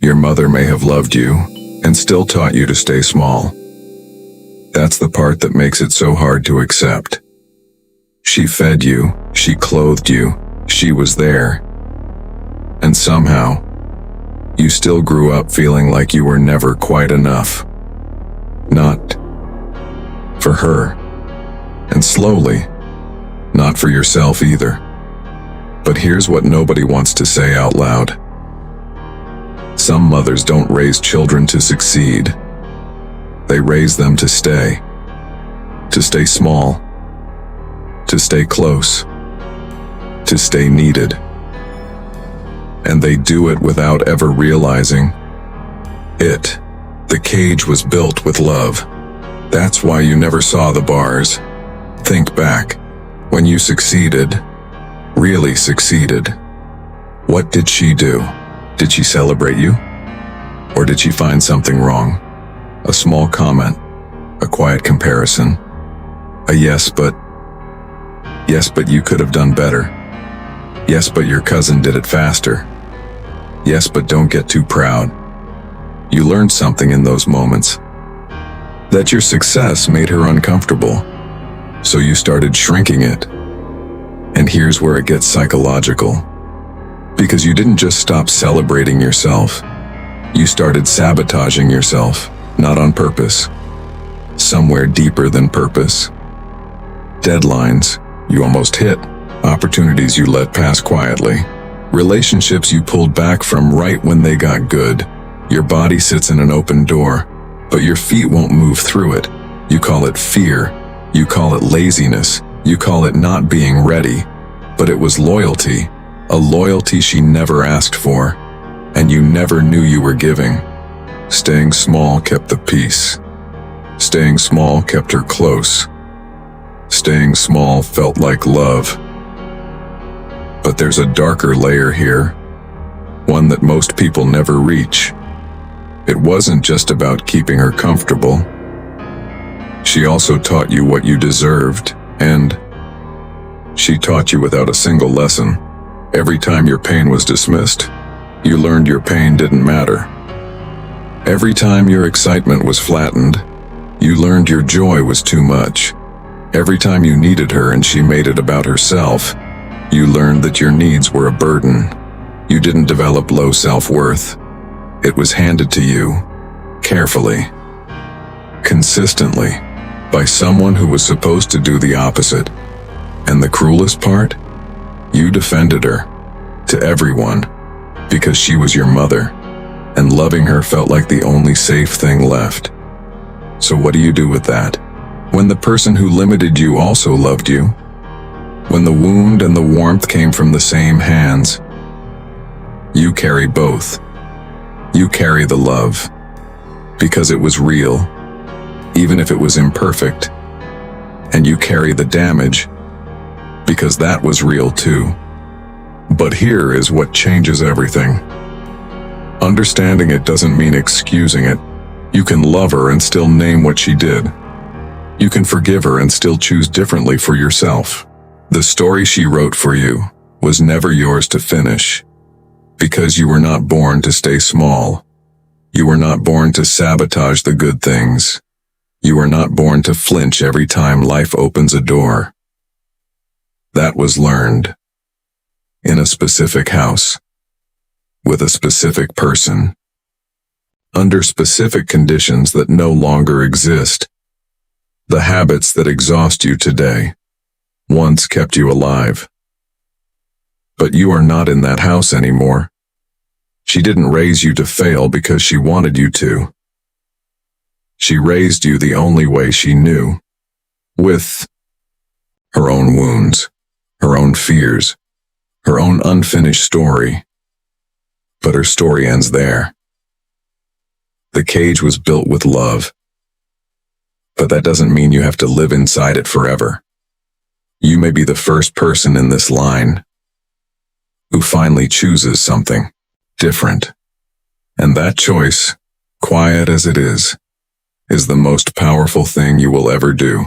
Your mother may have loved you and still taught you to stay small. That's the part that makes it so hard to accept. She fed you, she clothed you, she was there. And somehow, you still grew up feeling like you were never quite enough. Not for her. And slowly, not for yourself either. But here's what nobody wants to say out loud. Some mothers don't raise children to succeed. They raise them to stay small, to stay close, to stay needed. And they do it without ever realizing it. The cage was built with love. That's why you never saw the bars. Think back. When you succeeded, really succeeded, what did she do? Did she celebrate you? Or did she find something wrong? A small comment, a quiet comparison, a yes, but you could have done better. Yes, but your cousin did it faster. Yes, but don't get too proud. You learned something in those moments. That your success made her uncomfortable. So you started shrinking it. And here's where it gets psychological. Because you didn't just stop celebrating yourself. You started sabotaging yourself, not on purpose. Somewhere deeper than purpose. Deadlines you almost hit. Opportunities you let pass quietly. Relationships you pulled back from right when they got good. Your body sits in an open door, but your feet won't move through it. You call it fear. You call it laziness. You call it not being ready. But it was loyalty. A loyalty she never asked for, and you never knew you were giving. Staying small kept the peace. Staying small kept her close. Staying small felt like love. But there's a darker layer here, one that most people never reach. It wasn't just about keeping her comfortable. She also taught you what you deserved, and she taught you without a single lesson. Every time your pain was dismissed, you learned your pain didn't matter. Every time your excitement was flattened, you learned your joy was too much. Every time you needed her and she made it about herself, you learned that your needs were a burden. You didn't develop low self-worth. It was handed to you, carefully, consistently, by someone who was supposed to do the opposite. And the cruelest part? You defended her, to everyone, because she was your mother, and loving her felt like the only safe thing left. So what do you do with that? When the person who limited you also loved you? When the wound and the warmth came from the same hands? You carry both. You carry the love, because it was real, even if it was imperfect. And you carry the damage, because that was real too. But here is what changes everything. Understanding it doesn't mean excusing it. You can love her and still name what she did. You can forgive her and still choose differently for yourself. The story she wrote for you was never yours to finish, because you were not born to stay small. You were not born to sabotage the good things. You were not born to flinch every time life opens a door. That was learned. In a specific house. With a specific person. Under specific conditions that no longer exist. The habits that exhaust you today once kept you alive. But you are not in that house anymore. She didn't raise you to fail because she wanted you to. She raised you the only way she knew. With her own wounds, her own fears, her own unfinished story. But her story ends there. The cage was built with love. But that doesn't mean you have to live inside it forever. You may be the first person in this line who finally chooses something different. And that choice, quiet as it is the most powerful thing you will ever do.